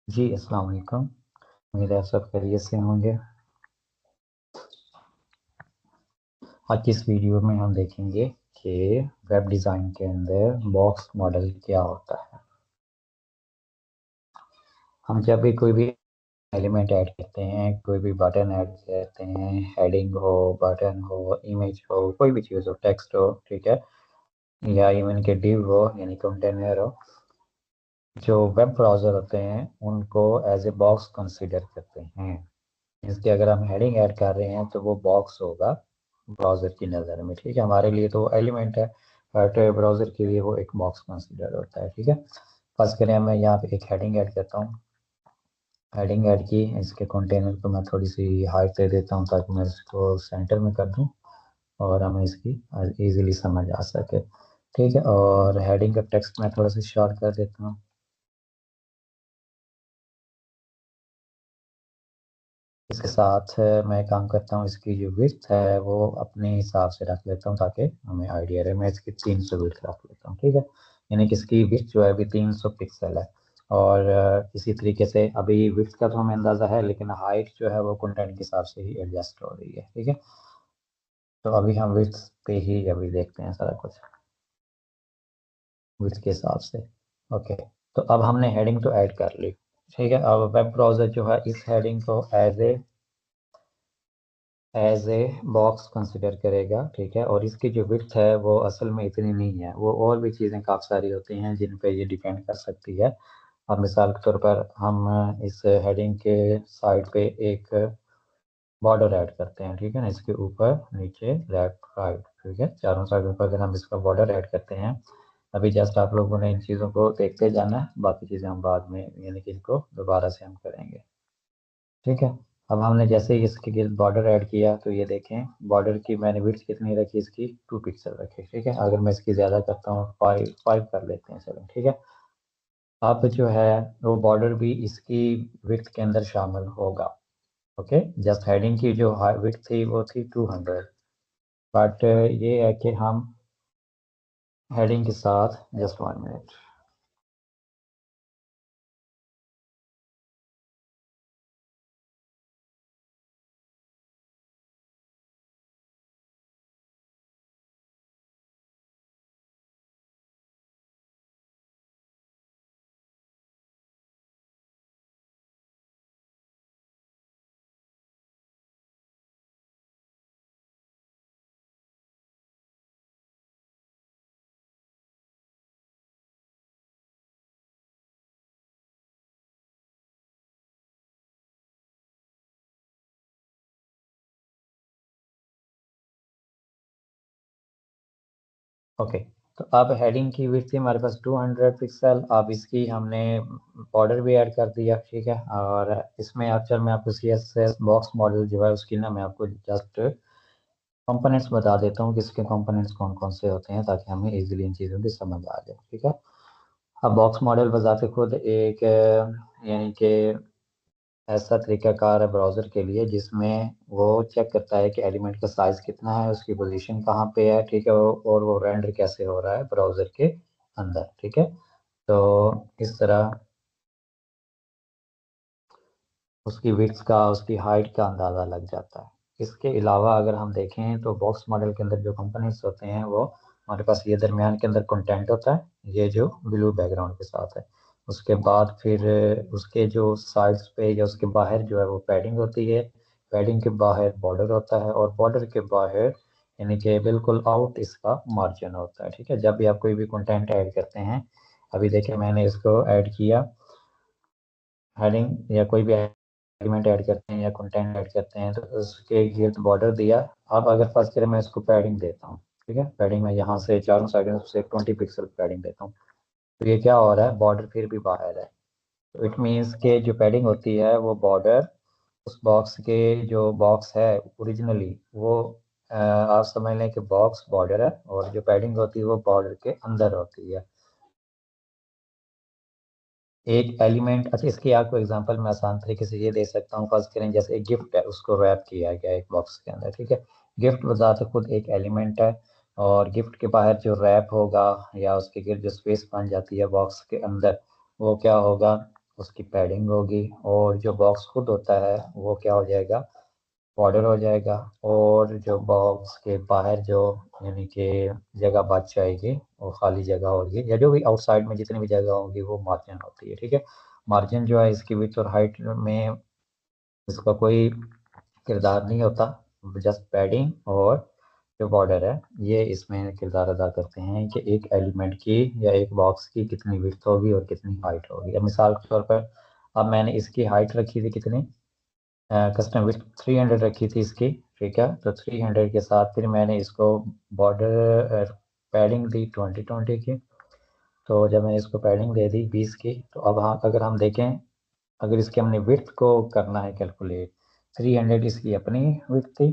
जी अस्सलाम वालेकुम। उम्मीद है आप सब खैरियत से होंगे। आज की इस वीडियो में हम देखेंगे कि वेब डिज़ाइन के अंदर बॉक्स मॉडल क्या होता है। हम जब भी कोई भी एलिमेंट ऐड करते हैं, कोई भी बटन ऐड करते हैं, हेडिंग हो, बटन हो, इमेज हो, कोई भी चीज़ हो, टेक्स्ट हो, ठीक है, या इवन के डिव हो यानी कंटेनर हो, जो वेब ब्राउज़र होते हैं उनको एज ए बॉक्स कंसीडर करते हैं। इसके अगर हम हेडिंग ऐड कर रहे हैं तो वो बॉक्स होगा ब्राउज़र की नज़र में, ठीक है। हमारे लिए तो एलिमेंट है, बट ब्राउज़र के लिए वो एक बॉक्स कंसीडर होता है, ठीक है। फर्स्ट करें, मैं यहाँ पे एक हेडिंग ऐड करता हूँ। हेडिंग ऐड की, इसके कंटेनर को मैं थोड़ी सी हाइट दे देता हूँ ताकि मैं इसको सेंटर में कर दूँ और हमें इसकी इजीली समझ आ सके, ठीक है। और हेडिंग का टेक्स्ट मैं थोड़ा सा शॉर्ट कर देता हूँ। इसके साथ मैं काम करता हूँ, इसकी जो विड्थ है वो अपने हिसाब से रख लेता हूँ ताकि हमें आइडिया रहे। मैं इसकी 300 विड्थ रख लेता हूँ, ठीक है। यानी कि इसकी विड्थ जो है अभी 300 पिक्सल है। और इसी तरीके से अभी विड्थ का तो हमें अंदाज़ा है, लेकिन हाइट जो है वो कंटेंट के हिसाब से ही एडजस्ट हो रही है, ठीक है। तो अभी हम विड्थ पे ही अभी देखते हैं सारा कुछ विड्थ के हिसाब से। ओके, तो अब हमने हेडिंग तो ऐड कर ली, ठीक है। अब वेब ब्राउज़र जो है इस हेडिंग को एज ए बॉक्स कंसिडर करेगा, ठीक है। और इसकी जो विड्थ है वो असल में इतनी नहीं है, वो और भी चीज़ें काफ़ी सारी होती हैं जिन पे ये डिपेंड कर सकती है। अब मिसाल के तौर पर हम इस हेडिंग के साइड पे एक बॉर्डर ऐड करते हैं, ठीक है ना, इसके ऊपर नीचे लेफ्ट राइट, ठीक है, चारों साइडों पर अगर हम इसका बॉर्डर ऐड करते हैं। अभी जस्ट आप लोगों ने इन चीज़ों को देखते जाना है, बाकी चीज़ें हम बाद में यानी कि इनको दोबारा से हम करेंगे, ठीक है। अब हमने जैसे ही इसके गिर्द बॉर्डर ऐड किया तो ये देखें बॉर्डर की मैंने विड्थ कितनी रखी, इसकी 2 पिक्सल रखी, ठीक है। अगर मैं इसकी ज़्यादा करता हूँ, 5 कर लेते हैं, चलो ठीक है। अब जो है वो बॉर्डर भी इसकी विड्थ के अंदर शामिल होगा। ओके, जस्ट हेडिंग की जो विड्थ थी वो थी 200, बट ये है कि हम हेडिंग के साथ, जस्ट 1 मिनट, ओके। तो अब हेडिंग की विड्थ थी हमारे पास 200 पिक्सल। अब इसकी हमने बॉर्डर भी ऐड कर दिया, ठीक है। और इसमें अक्सर मैं आपको C S S box model जो है उसकी ना मैं आपको जस्ट कंपोनेंट्स बता देता हूँ कि इसके कंपोनेंट्स कौन कौन से होते हैं ताकि हमें इजीली इन चीज़ों की समझ आ जाए, ठीक है। अब बॉक्स मॉडल बजाते खुद एक यानी कि ऐसा तरीकाकार है ब्राउज़र के लिए जिसमें वो चेक करता है कि एलिमेंट का साइज़ कितना है, उसकी पोजीशन कहाँ पे है, ठीक है, और वो रेंडर कैसे हो रहा है ब्राउज़र के अंदर, ठीक है। तो इस तरह उसकी विड्थ का, उसकी हाइट का अंदाज़ा लग जाता है। इसके अलावा अगर हम देखें तो बॉक्स मॉडल के अंदर जो कंपोनेंट्स होते हैं वो हमारे पास ये दरमियान के अंदर कंटेंट होता है, ये जो ब्लू बैकग्राउंड के साथ है। उसके बाद फिर उसके जो साइड्स पे या उसके बाहर जो है वो पैडिंग होती है। पैडिंग के बाहर बॉर्डर होता है और बॉर्डर के बाहर यानी कि बिल्कुल आउट इसका मार्जिन होता है, ठीक है। जब भी आप कोई भी कंटेंट ऐड करते हैं, अभी देखिए मैंने इसको ऐड किया, हेडिंग या कोई भी एलिमेंट ऐड करते हैं या कंटेंट ऐड करते हैं तो उसके गिर्द बॉर्डर दिया। अब अगर फर्स्ट करें मैं इसको पैडिंग देता हूँ, ठीक है, पैडिंग में यहाँ से चारों साइडों से 20 पिक्सल पैडिंग देता हूँ। तो ये क्या हो रहा है, बॉर्डर फिर भी बाहर है। तो इट मीन्स के जो पैडिंग होती है वो बॉर्डर उस बॉक्स के जो बॉक्स है ओरिजिनली वो आप समझ लें कि बॉक्स बॉर्डर है और जो पैडिंग होती है वो बॉर्डर के अंदर होती है। एक एलिमेंट, अच्छा इसकी आपको एग्जांपल मैं आसान तरीके से ये दे सकता हूँ। फर्स्ट करें जैसे एक गिफ्ट है, उसको रैप किया गया एक बॉक्स के अंदर, ठीक है। गिफ्ट बजाते खुद एक एलिमेंट है और गिफ्ट के बाहर जो रैप होगा या उसके गिर्द जो स्पेस बन जाती है बॉक्स के अंदर, वो क्या होगा, उसकी पैडिंग होगी, और जो बॉक्स खुद होता है वो क्या हो जाएगा, बॉर्डर हो जाएगा। और जो बॉक्स के बाहर जो यानी कि जगह बच जाएगी, वो खाली जगह होगी, या जो भी आउटसाइड में जितनी भी जगह होगी वो मार्जिन होती है। ठीक है, मार्जिन जो है इसकी विड्थ और हाइट में इसका कोई किरदार नहीं होता, जस्ट पैडिंग और जो बॉर्डर है ये इसमें किरदार अदा करते हैं कि एक एलिमेंट की या एक बॉक्स की कितनी विड्थ होगी और कितनी हाइट होगी। अब मिसाल के तौर पर अब मैंने इसकी हाइट रखी थी कितनी, कस्टम विड्थ 300 रखी थी इसकी। ठीक है, तो 300 के साथ फिर मैंने इसको बॉर्डर पैडिंग दी 20 की। तो जब मैंने इसको पैडिंग दे दी 20 की, तो अब हाँ अगर हम देखें, अगर इसके हमने विड्थ को करना है कैलकुलेट, 300 इसकी अपनी विड्थ थी,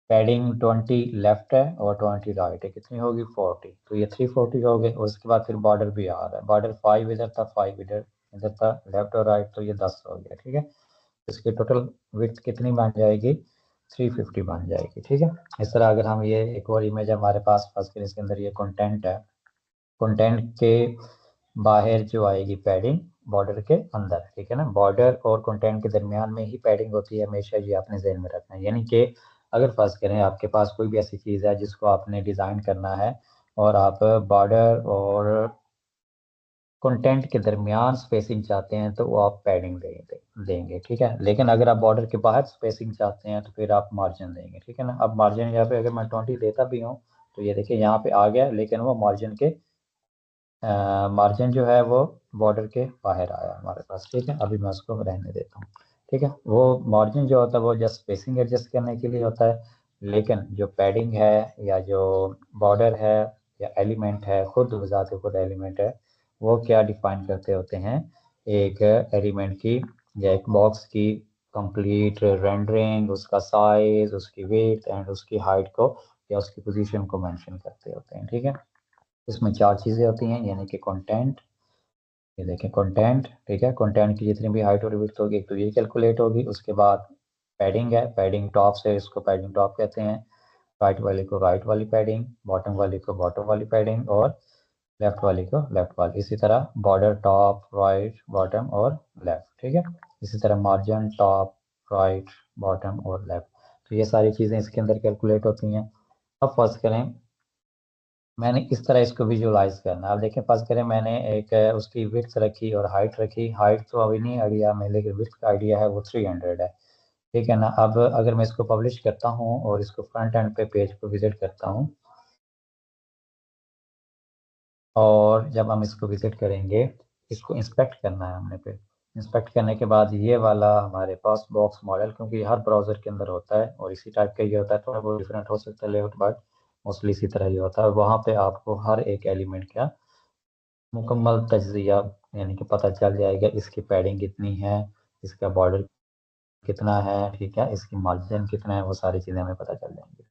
पैडिंग 20 लेफ्ट है और 20 राइट है, कितनी होगी 40, तो ये 340 हो गए। और उसके बाद फिर बॉर्डर भी आ रहा है, बॉर्डर 5 इधर था, 5 इधर इधर था, लेफ्ट और राइट, तो ये 10 हो गया। ठीक है, इसकी टोटल विड्थ कितनी बन जाएगी, 350 बन जाएगी। ठीक है, इस तरह अगर हम ये एक और इमेज हमारे पास फर्स्ट के इसके अंदर ये कंटेंट है, कंटेंट के बाहर जो आएगी पैडिंग बॉर्डर के अंदर। ठीक है ना, बॉर्डर और कंटेंट के दरमियान में ही पैडिंग होती है हमेशा, ये आपने जहन में रखना है। यानी कि अगर फर्ज करें आपके पास कोई भी ऐसी चीज़ है जिसको आपने डिज़ाइन करना है, और आप बॉर्डर और कंटेंट के दरमियान स्पेसिंग चाहते हैं, तो वो आप पैडिंग देंगे। ठीक है, लेकिन अगर आप बॉर्डर के बाहर स्पेसिंग चाहते हैं तो फिर आप मार्जिन देंगे। ठीक है ना, अब मार्जिन यहाँ पे अगर मैं 20 देता भी हूँ, तो ये देखिए यहाँ पे आ गया, लेकिन वो मार्जिन के मार्जिन जो है वो बॉर्डर के बाहर आया हमारे पास। ठीक है, अभी मैं उसको रहने देता हूँ। ठीक है, वो मार्जिन जो होता है वो जस्ट स्पेसिंग एडजस्ट करने के लिए होता है, लेकिन जो पैडिंग है या जो बॉर्डर है या एलिमेंट है, खुद ज़ात खुद एलिमेंट है, वो क्या डिफाइन करते होते हैं, एक एलिमेंट की या एक बॉक्स की कंप्लीट रेंडरिंग, उसका साइज, उसकी विड्थ एंड उसकी हाइट को या उसकी पोजीशन को मेंशन करते होते हैं। ठीक है, इसमें चार चीज़ें होती हैं, यानी कि कंटेंट, ये देखें कंटेंट। ठीक है, कंटेंट की जितनी भी हाइट और विड्थ होगी तो ये कैलकुलेट होगी। उसके बाद पैडिंग है, पैडिंग टॉप से, इसको पैडिंग टॉप कहते हैं, राइट वाले को राइट वाली पैडिंग, बॉटम वाली को बॉटम वाली पैडिंग, और लेफ्ट वाली को लेफ्ट वाली। इसी तरह बॉर्डर टॉप राइट बॉटम और लेफ्ट। ठीक है, इसी तरह मार्जिन टॉप राइट बॉटम और लेफ्ट। तो ये सारी चीज़ें इसके अंदर कैलकुलेट होती हैं। अब फर्स्ट करें, मैंने इस तरह इसको विजुलाइज करना है। अब देखें, फर्स्ट करें मैंने एक उसकी विड्थ रखी और हाइट रखी, हाइट तो अभी नहीं आइडिया में, लेकिन विड्थ का आइडिया है, वो 300 है। ठीक है ना, अब अगर मैं इसको पब्लिश करता हूँ और इसको फ्रंट एंड पे पेज को विजिट करता हूँ, और जब हम इसको विजिट करेंगे, इसको इंस्पेक्ट करना है हमने, पे इंस्पेक्ट करने के बाद ये वाला हमारे पास बॉक्स मॉडल, क्योंकि हर ब्राउज़र के अंदर होता है और इसी टाइप का ये होता है, थोड़ा बहुत डिफरेंट हो सकता है लेआउट, बट मोस्टली इसी तरह ही होता है। वहाँ पे आपको हर एक एलिमेंट का मुकम्मल तज्ज़िया यानी कि पता चल जाएगा, इसकी पैडिंग कितनी है, इसका बॉर्डर कितना है, ठीक है, इसकी मार्जिन कितना है, वो सारी चीज़ें हमें पता चल जाएंगी।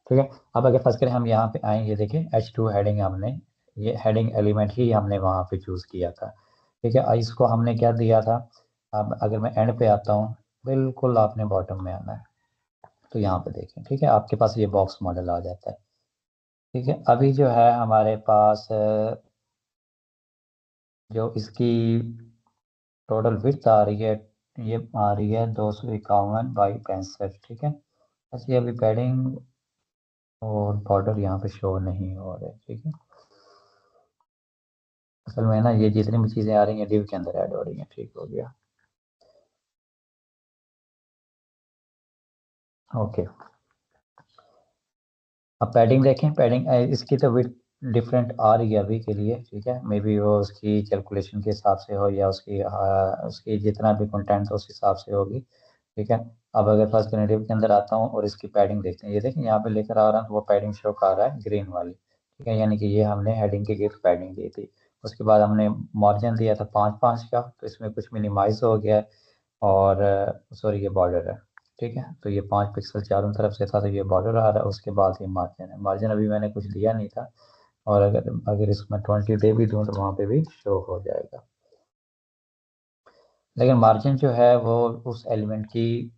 ठीक है, अब अगर फर्स्ट करें हम यहाँ पे आएंगे, देखिए H2 हेडिंग, हमने ये हेडिंग एलिमेंट ही हमने वहाँ पे चूज़ किया था। ठीक है, इसको हमने क्या दिया था, अब अगर मैं एंड पे आता हूँ, बिल्कुल आपने बॉटम में आना है, तो यहाँ पे देखें, ठीक है, आपके पास ये बॉक्स मॉडल आ जाता है। ठीक है, अभी जो है हमारे पास जो इसकी टोटल विड्थ आ रही है, ये आ रही है 251 बाई 65। ठीक है, बस ये अभी पैडिंग और बॉर्डर यहाँ पे शो नहीं हो रहे। ठीक है, असल में ना ये जितनी भी चीज़ें आ रही हैं डिव के अंदर ऐड हो रही हैं। ठीक हो गया, ओके। अब पैडिंग देखें, पैडिंग इसकी तो विड्थ डिफरेंट आ रही है अभी के लिए। ठीक है, मे बी वो उसकी कैलकुलेशन के हिसाब से हो, या उसकी जितना भी कंटेंट हो उस हिसाब से होगी। ठीक है, अब अगर फर्स्ट कनेडिव के अंदर आता हूँ और इसकी पैडिंग देखते हैं, ये देखें यहाँ पे लेकर आ रहा हूँ तो वो पैडिंग शो कर रहा है ग्रीन वाली। ठीक है, यानी कि ये हमने हेडिंग के गिफ्ट पैडिंग दी थी। उसके बाद हमने मार्जिन दिया था 5-5 का, तो इसमें कुछ मिनिमाइज हो गया है, और सॉरी ये बॉर्डर है। ठीक है, तो ये 5 पिक्सल चारों तरफ से था, तो ये बॉर्डर आ रहा है। उसके बाद ये मार्जिन है, मार्जिन अभी मैंने कुछ दिया नहीं था, और अगर अगर इसमें 20 दे भी दूँ तो वहाँ पे भी शो हो जाएगा। लेकिन मार्जिन जो है वो उस एलिमेंट की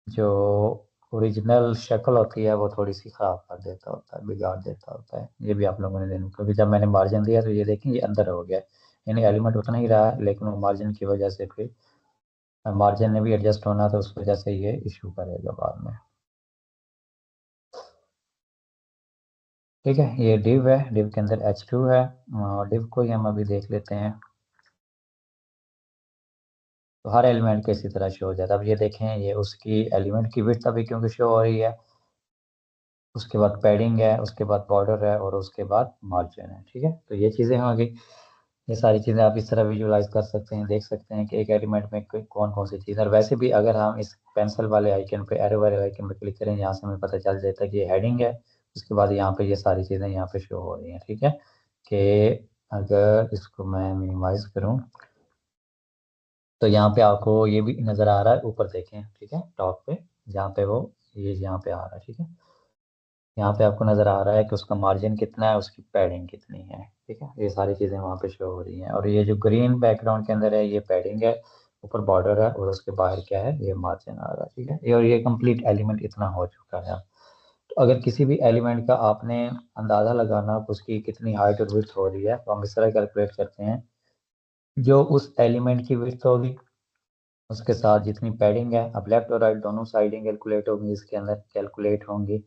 जो ओरिजिनल शक्ल होती है वो थोड़ी सी ख़राब कर देता होता है, बिगाड़ देता होता है। ये भी आप लोगों ने देखा, क्योंकि जब मैंने मार्जिन दिया तो ये देखें ये अंदर हो गया, यानी एलिमेंट उतना ही रहा है, लेकिन वो मार्जिन की वजह से फिर मार्जिन ने भी एडजस्ट होना, तो उस वजह से ये इशू करेगा बाद में। ठीक है, ये डिव है, डिव के अंदर H2 है, और डिव को ही हम अभी देख लेते हैं। तो हर एलिमेंट को इसी तरह शो हो जाता है। अब ये देखें, ये उसकी एलिमेंट की विड्थ अभी क्योंकि शो हो रही है, उसके बाद पैडिंग है, उसके बाद बॉर्डर है, और उसके बाद मार्जिन है। ठीक है, तो ये चीज़ें होंगी। ये सारी चीज़ें आप इस तरह विजुलाइज कर सकते हैं, देख सकते हैं कि एक एलिमेंट में कौन कौन सी चीज़ है। और वैसे भी अगर हम इस पेंसिल वाले आइकन पे, एरो वाले आइकन पे क्लिक करें, यहाँ से हमें पता चल जाता है कि ये हेडिंग है। उसके बाद यहाँ पे ये सारी चीज़ें यहाँ पे शो हो रही हैं। ठीक है, कि अगर इसको मैं मिनिमाइज करूँ, तो यहाँ पे आपको ये भी नज़र आ रहा है, ऊपर देखें, ठीक है, टॉप पे जहाँ पे वो ये यहाँ पे आ रहा है। ठीक है, यहाँ पे आपको नज़र आ रहा है कि उसका मार्जिन कितना है, उसकी पैडिंग कितनी है। ठीक है, ये सारी चीज़ें वहाँ पे शो हो रही हैं। और ये जो ग्रीन बैकग्राउंड के अंदर है, ये पैडिंग है, ऊपर बॉर्डर है, और उसके बाहर क्या है, ये मार्जिन आ रहा है। ठीक है, ये और ये कंप्लीट एलिमेंट इतना हो चुका है। तो अगर किसी भी एलिमेंट का आपने अंदाज़ा लगाना कि उसकी कितनी हाइट और विड्थ हो रही है, तो हम इस तरह कैलकुलेट करते हैं। जो उस एलिमेंट की विड्थ होगी, उसके साथ जितनी पैडिंग है, अब लेफ्ट और राइट दोनों साइडें कैलकुलेट होंगी, इसके अंदर कैलकुलेट होंगी।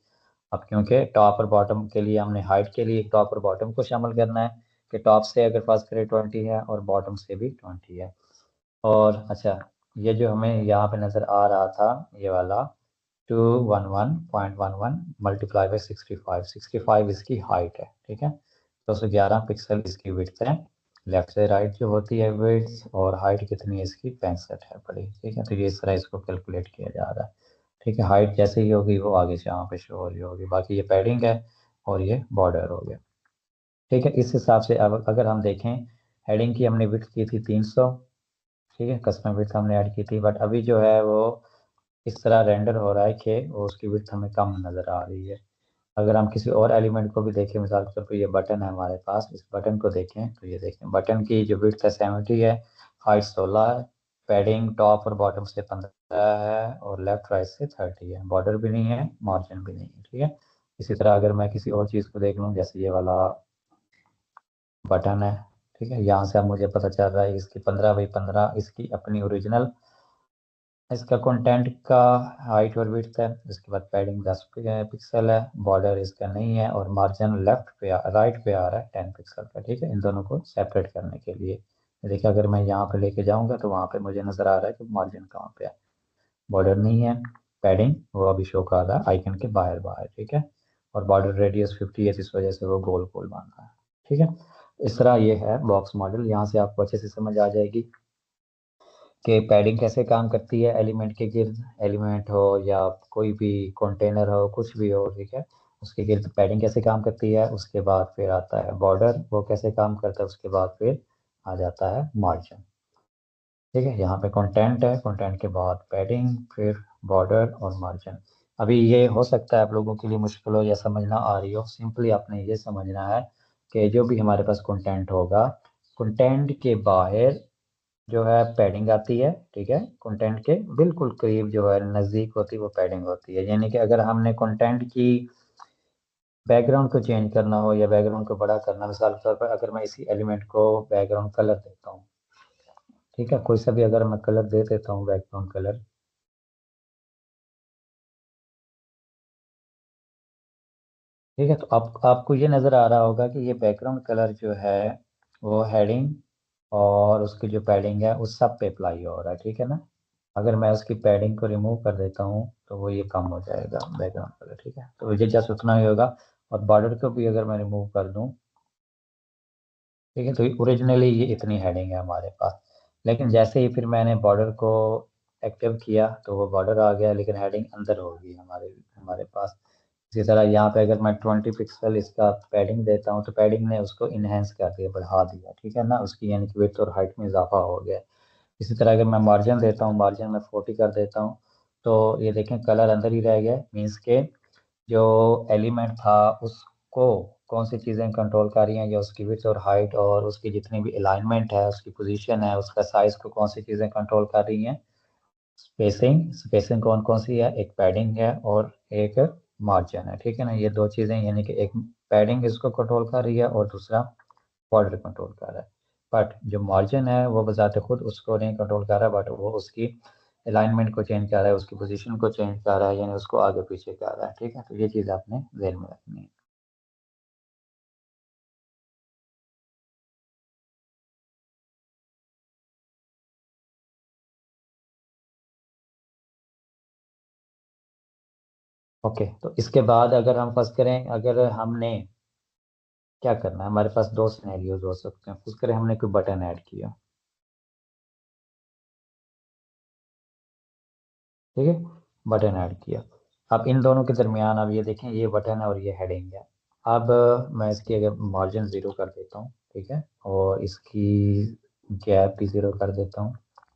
अब क्योंकि टॉप और बॉटम के लिए हमने हाइट के लिए टॉप और बॉटम को शामिल करना है, कि टॉप से अगर फर्स्ट करें 20 है और बॉटम से भी 20 है। और अच्छा, ये जो हमें यहाँ पे नज़र आ रहा था, ये वाला 211.11 मल्टीप्लाई बाई 65, 65 इसकी हाइट है। ठीक है, 211 पिक्सल इसकी विड्थ है, लेफ्ट से राइट जो होती है विड्थ, और हाइट कितनी है इसकी, 65 है बड़ी। ठीक है, तो ये इस तरह इसको कैलकुलेट किया जा रहा है। ठीक है, हाइट जैसे ही होगी वो आगे से यहाँ पे शो हो रही होगी। बाकी ये पैडिंग है, और ये बॉर्डर हो गया। ठीक है, इस हिसाब से अब अगर हम देखें, हेडिंग की हमने विड्थ की थी 300। ठीक है, कस्टम विड्थ हमने ऐड की थी, बट अभी जो है वो इस तरह रेंडर हो रहा है कि वो उसकी विड्थ हमें कम नज़र आ रही है। अगर हम किसी और एलिमेंट को भी देखें, मिसाल के तौर पर ये बटन है हमारे पास, इस बटन को देखें, तो ये देखें बटन की जो विड्थ है 70 है, हाइट 16 है, पैडिंग टॉप और बॉटम से 15 है, और लेफ्ट राइट से 30 है, बॉर्डर भी नहीं है, मार्जिन भी नहीं है। ठीक है, इसी तरह अगर मैं किसी और चीज़ को देख लूँ, जैसे ये वाला बटन है, ठीक है, यहाँ से अब मुझे पता चल रहा है इसकी 15 बाई 15 इसकी अपनी ओरिजिनल इसका कंटेंट का हाइट और विड्थ है। उसके बाद पैडिंग 10 पिक्सल है, बॉर्डर इसका नहीं है, और मार्जिन लेफ्ट पे राइट पे आ रहा है 10 पिक्सल का। ठीक है, इन दोनों को सेपरेट करने के लिए देखिए, अगर मैं यहाँ पे लेके जाऊंगा तो वहाँ पे मुझे नज़र आ रहा है कि मार्जिन कहाँ पे है, बॉर्डर नहीं है, पैडिंग वो अभी शो कर रहा है आइकन के बाहर बाहर। ठीक है, और बॉर्डर रेडियस 50 है, इस वजह से वो गोल गोल बन रहा है। ठीक है, इस तरह ये है बॉक्स मॉडल। यहाँ से आपको अच्छे से समझ आ जाएगी कि पैडिंग कैसे काम करती है एलिमेंट के गिर्द, एलिमेंट हो या कोई भी कंटेनर हो, कुछ भी हो। ठीक है, उसके गिर्द पैडिंग कैसे काम करती है। उसके बाद फिर आता है बॉर्डर, वो कैसे काम करता है। उसके बाद फिर आ जाता है मार्जिन। ठीक है, यहाँ पे कंटेंट है, कंटेंट के बाद पैडिंग, फिर बॉर्डर और मार्जिन। अभी ये हो सकता है आप लोगों के लिए मुश्किल हो या समझ ना आ रही हो, सिंपली आपने ये समझना है कि जो भी हमारे पास कंटेंट होगा, कंटेंट के बाहर जो है पैडिंग आती है। ठीक है, कंटेंट के बिल्कुल करीब जो है नज़दीक होती है वो पैडिंग होती है। यानी कि अगर हमने कंटेंट की बैकग्राउंड को चेंज करना हो या बैकग्राउंड को बड़ा करना, मिसाल के तौर पर अगर मैं इसी एलिमेंट को बैकग्राउंड कलर देता हूँ, ठीक है, कोई सा भी अगर मैं कलर दे देता हूँ बैकग्राउंड कलर, ठीक है, तो आपको ये नज़र आ रहा होगा कि ये बैकग्राउंड कलर जो है वो हेडिंग और उसकी जो पैडिंग है उस सब पे अप्लाई हो रहा है। ठीक है ना, अगर मैं उसकी पैडिंग को रिमूव कर देता हूँ तो वो ये कम हो जाएगा बैकग्राउंड कलर। ठीक है, तो ये जस्ट उतना ही होगा। और बॉर्डर को भी अगर मैं रिमूव कर दूँ, ठीक है, तो ओरिजिनली ये इतनी हेडिंग है हमारे पास, लेकिन जैसे ही फिर मैंने बॉर्डर को एक्टिव किया तो वो बॉर्डर आ गया, लेकिन हेडिंग अंदर होगी हमारे हमारे पास। इसी तरह यहाँ पे अगर मैं 20 पिक्सल इसका पैडिंग देता हूँ, तो पैडिंग ने उसको इन्हेंस कर दिया, बढ़ा दिया। ठीक है ना, उसकी यानी कि विड्थ और हाइट में इजाफा हो गया। इसी तरह अगर मैं मार्जिन देता हूँ, मार्जिन में 40 कर देता हूँ, तो ये देखें कलर अंदर ही रह गया, मीन्स के जो एलिमेंट था उसको कौन सी चीज़ें कंट्रोल कर रही हैं, या उसकी विड्थ और हाइट और उसकी जितनी भी अलाइनमेंट है, उसकी पोजीशन है, उसका साइज को कौन सी चीज़ें कंट्रोल कर रही हैं। स्पेसिंग, स्पेसिंग कौन कौन सी है, एक पैडिंग है और एक मार्जिन है। ठीक है ना, ये दो चीज़ें, यानी कि एक पैडिंग इसको कंट्रोल कर रही है और दूसरा बॉर्डर कंट्रोल कर रहा है। बट जो मार्जिन है वो बजाते खुद उसको नहीं कंट्रोल कर रहा, बट वो उसकी अलाइनमेंट को चेंज कर रहा है, उसकी पोजीशन को चेंज कर रहा है, यानी उसको आगे पीछे कर रहा है। ठीक है, तो ये चीज़ आपने ध्यान में रखनी है। ओके, तो इसके बाद अगर हम फर्स्ट करें, अगर हमने क्या करना है, हमारे पास दो सिनेरियोज हो सकते हैं। फर्स्ट करें हमने कोई बटन ऐड किया, ठीक है, बटन ऐड किया। अब इन दोनों के दरमियान अब ये देखें, ये बटन है और ये हेडिंग है। अब मैं इसकी अगर मार्जिन ज़ीरो कर देता हूँ, ठीक है, और इसकी गैप भी ज़ीरो कर देता हूँ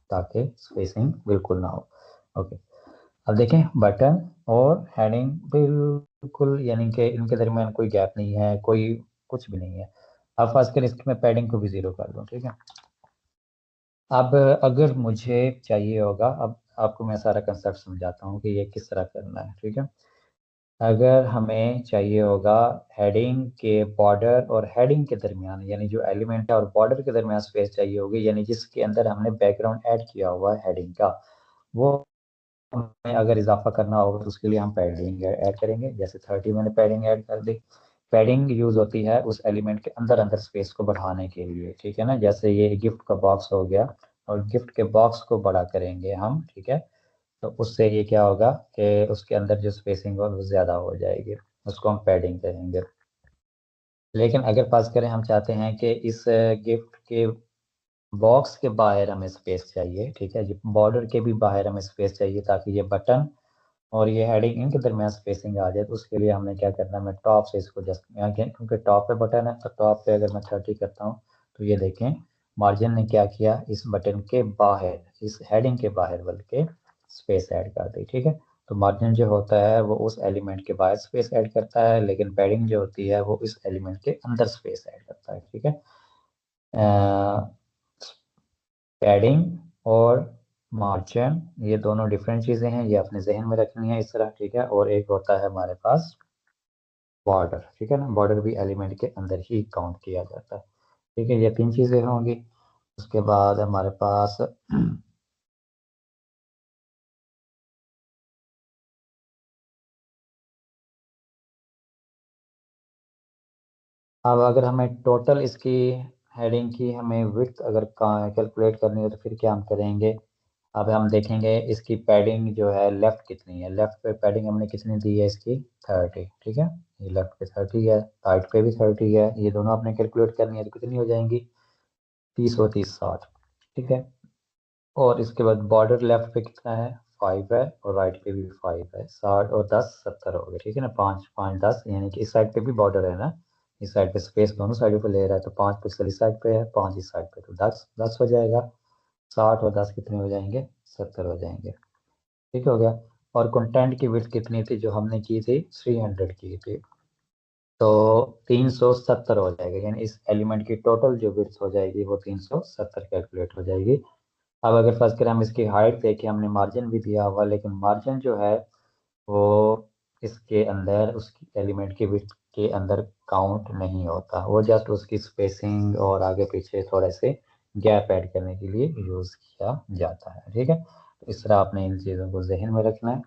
ताकि स्पेसिंग बिल्कुल ना हो। ओके, अब देखें बटन और हेडिंग बिल्कुल, यानी कि इनके दरमियान कोई गैप नहीं है, कोई कुछ भी नहीं है। अब खासकर इसकी मैं पैडिंग को भी ज़ीरो कर दूँ, ठीक है। अब अगर मुझे चाहिए होगा, अब आपको मैं सारा कंसेप्ट समझाता हूँ कि ये किस तरह करना है, ठीक है। अगर हमें चाहिए होगा हेडिंग के बॉर्डर और हेडिंग के दरमियान, यानी जो एलिमेंट है और बॉर्डर के दरमियान स्पेस चाहिए होगी, यानी जिसके अंदर हमने बैकग्राउंड ऐड किया हुआ है हेडिंग का, वो हमें अगर इजाफा करना होगा तो उसके लिए हम पैडिंग ऐड करेंगे। जैसे 30 मैंने पैडिंग ऐड कर दी। पैडिंग यूज होती है उस एलिमेंट के अंदर अंदर स्पेस को बढ़ाने के लिए, ठीक है ना। जैसे ये गिफ्ट का बॉक्स हो गया, और गिफ्ट के बॉक्स को बड़ा करेंगे हम, ठीक है, तो उससे ये क्या होगा कि उसके अंदर जो स्पेसिंग हो वो ज़्यादा हो जाएगी, उसको हम पैडिंग करेंगे। लेकिन अगर पास करें, हम चाहते हैं कि इस गिफ्ट के बॉक्स के बाहर हमें स्पेस चाहिए, ठीक है, बॉर्डर के भी बाहर हमें स्पेस चाहिए ताकि ये बटन और ये हेडिंग इनके दरमियान स्पेसिंग आ जाए। तो उसके लिए हमने क्या करना है, मैं टॉप से इसको जस्ट यहाँ क्योंकि टॉप पे बटन है, तो टॉप पे अगर मैं 30 करता हूँ तो ये देखें मार्जिन ने क्या किया, इस बटन के बाहर, इस हेडिंग के बाहर बल्कि स्पेस ऐड कर दी, ठीक है। तो मार्जिन जो होता है वो उस एलिमेंट के बाहर स्पेस ऐड करता है, लेकिन पैडिंग जो होती है वो इस एलिमेंट के अंदर स्पेस ऐड करता है, ठीक है। पैडिंग और मार्जिन ये दोनों डिफरेंट चीज़ें हैं, ये अपने जहन में रखनी है इस तरह, ठीक है। और एक होता है हमारे पास बॉर्डर, ठीक है ना, बॉर्डर भी एलिमेंट के अंदर ही काउंट किया जाता है, ठीक है। ये तीन चीज़ें होंगी। उसके बाद हमारे पास अब अगर हमें टोटल इसकी हेडिंग की हमें विड्थ अगर कैलकुलेट करनी हो तो फिर क्या हम करेंगे। अब हम देखेंगे इसकी पैडिंग जो है लेफ्ट कितनी है, लेफ्ट पे पैडिंग हमने कितनी दी है इसकी 30, ठीक है। ये लेफ्ट पे 30 है, राइट पे भी 30 है, ये दोनों आपने कैलकुलेट करनी है तो कितनी हो जाएंगी, 30 और 30 60, ठीक है। और इसके बाद बॉर्डर लेफ्ट पे कितना है, 5 है, और राइट पे भी 5 है, 60 और 10 70 हो गए, ठीक है ना। 5 5 10, यानी कि इस साइड पे भी बॉर्डर है ना, इस साइड पे स्पेस दोनों साइडों पे ले रहा है, तो 5 पिक्सल इस साइड पे है, 5 इस साइड पे, तो 10 10 हो जाएगा। 60 और 10 कितने हो जाएंगे, 70 हो जाएंगे, ठीक हो गया। और कंटेंट की विड्थ कितनी थी जो हमने की थी, 300 की थी, तो 370 हो जाएगा, यानी इस एलिमेंट की टोटल जो विड्थ हो जाएगी वो 370 कैलकुलेट हो जाएगी। अब अगर फर्स्ट करें हम इसकी हाइट देखें, हमने मार्जिन भी दिया हुआ, लेकिन मार्जिन जो है वो इसके अंदर उसकी एलिमेंट की विड्थ के अंदर काउंट नहीं होता, वो जस्ट उसकी स्पेसिंग और आगे पीछे थोड़े से गैप ऐड करने के लिए यूज़ किया जाता है, ठीक है। तो इस तरह आपने इन चीज़ों को जहन में रखना है।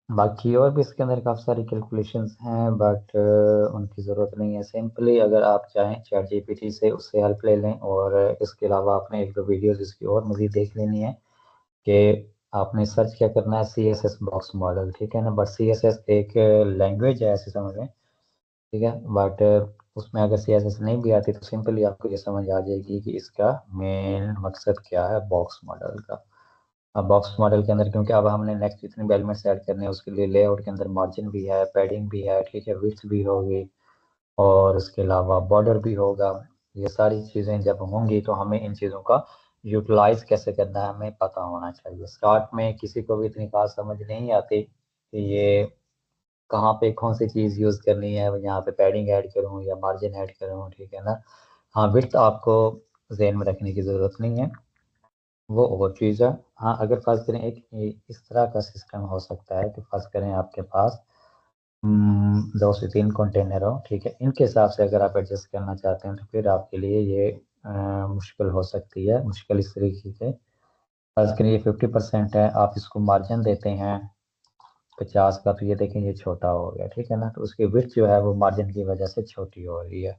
बाकी और भी इसके अंदर काफ़ी सारी कैलकुलेशंस हैं, बट उनकी ज़रूरत नहीं है। सिंपली अगर आप चाहें चैट जीपीटी से उससे हेल्प ले लें, और इसके अलावा आपने एक दो वीडियोस इसकी और मज़ीद देख लेनी है कि आपने सर्च क्या करना है, C S S box model, ठीक है ना। बट सी एस एस एक लैंग्वेज है ऐसे समझ लें, ठीक है। बट उसमें अगर सी एस एस नहीं भी आती तो सिंपली आपको ये समझ आ जाएगी कि इसका मेन मकसद क्या है बॉक्स मॉडल का। अब बॉक्स मॉडल के अंदर क्योंकि अब हमने नेक्स्ट जितने भी एलिमेंट्स ऐड करने हैं उसके लिए लेआउट के अंदर मार्जिन भी है, पैडिंग भी है, ठीक है, विड्थ भी होगी, और उसके अलावा बॉर्डर भी होगा। ये सारी चीज़ें जब होंगी तो हमें इन चीज़ों का यूटिलाइज कैसे करना है हमें पता होना चाहिए। स्टार्ट में किसी को भी इतनी खास समझ नहीं आती कि ये कहाँ पे कौन सी चीज़ यूज़ करनी है, यहाँ पे पैडिंग ऐड करूँ या मार्जिन ऐड करूँ, ठीक है ना। हाँ, विड्थ आपको जहन में रखने की ज़रूरत नहीं है, वो और चीज़ है। हाँ, अगर फर्ज करें एक इस तरह का सिस्टम हो सकता है कि फर्ज करें आपके पास दो से तीन कंटेनर हो, ठीक है। इनके हिसाब से अगर आप एडजस्ट करना चाहते हैं तो फिर आपके लिए ये मुश्किल हो सकती है। मुश्किल इस तरीके से, फर्ज करिए 50% है, आप इसको मार्जिन देते हैं 50 का, तो ये देखें ये छोटा हो गया, ठीक है ना। तो उसकी विड्थ जो है वो मार्जिन की वजह से छोटी हो रही है।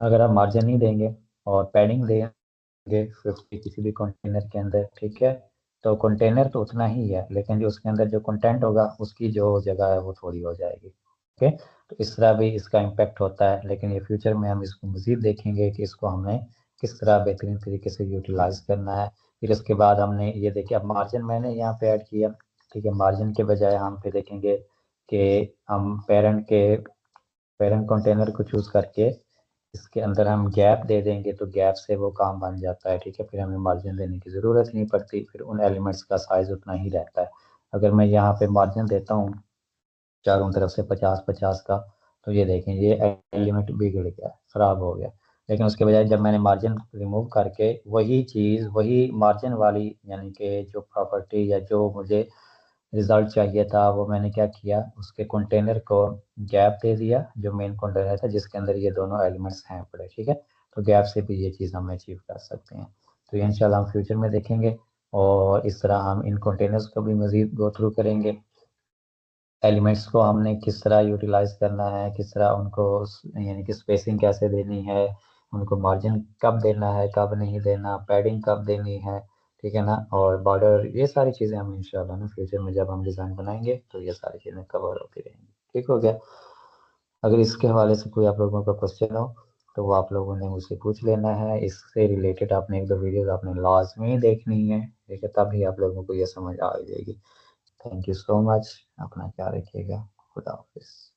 अगर आप मार्जिन नहीं देंगे और पैडिंग देंगे 50 किसी भी कंटेनर के अंदर, ठीक है, तो कंटेनर तो उतना ही है, लेकिन जो उसके अंदर जो कंटेंट होगा उसकी जो जगह है वो थोड़ी हो जाएगी। ओके, तो इस तरह भी इसका इम्पेक्ट होता है। लेकिन ये फ्यूचर में हम इसको मजीद देखेंगे कि इसको हमें किस तरह बेहतरीन तरीके से यूटिलाइज करना है। फिर इसके बाद हमने ये देखिए, अब मार्जिन मैंने यहाँ पे ऐड किया, ठीक है। मार्जिन के बजाय हम फिर देखेंगे कि हम पेरेंट कंटेनर को चूज करके इसके अंदर हम गैप दे देंगे, तो गैप से वो काम बन जाता है, ठीक है। फिर हमें मार्जिन देने की ज़रूरत नहीं पड़ती, फिर उन एलिमेंट्स का साइज उतना ही रहता है। अगर मैं यहाँ पे मार्जिन देता हूँ चारों तरफ से 50-50 का, तो ये देखें ये एलिमेंट बिगड़ गया, ख़राब हो गया। लेकिन उसके बजाय जब मैंने मार्जिन रिमूव करके वही चीज़, वही मार्जिन वाली, यानी कि जो प्रॉपर्टी या जो मुझे रिजल्ट चाहिए था, वो मैंने क्या किया, उसके कंटेनर को गैप दे दिया, जो मेन कंटेनर था जिसके अंदर ये दोनों एलिमेंट्स हैं पड़े, ठीक है। तो गैप से भी ये चीज़ हम अचीव कर सकते हैं। तो ये इंशाल्लाह हम फ्यूचर में देखेंगे, और इस तरह हम इन कंटेनर्स को भी मज़ीद गो थ्रू करेंगे। एलिमेंट्स को हमने किस तरह यूटिलाइज करना है, किस तरह उनको यानी कि स्पेसिंग कैसे देनी है, उनको मार्जिन कब देना है, कब नहीं देना, पैडिंग कब देनी है, ठीक है ना, और बॉर्डर, ये सारी चीज़ें हम इंशाल्लाह ना फ्यूचर में जब हम डिज़ाइन बनाएंगे तो ये सारी चीज़ें कवर होती रहेंगी। ठीक हो गया। अगर इसके हवाले से कोई आप लोगों का क्वेश्चन हो तो वो आप लोगों ने मुझसे पूछ लेना है। इससे रिलेटेड आपने एक दो वीडियोस आपने लाजमी देखनी है, ठीक है, तभी आप लोगों को ये समझ आ जाएगी। Thank you so much. अपना ख्याल रखिएगा। खुदा हाफिज़।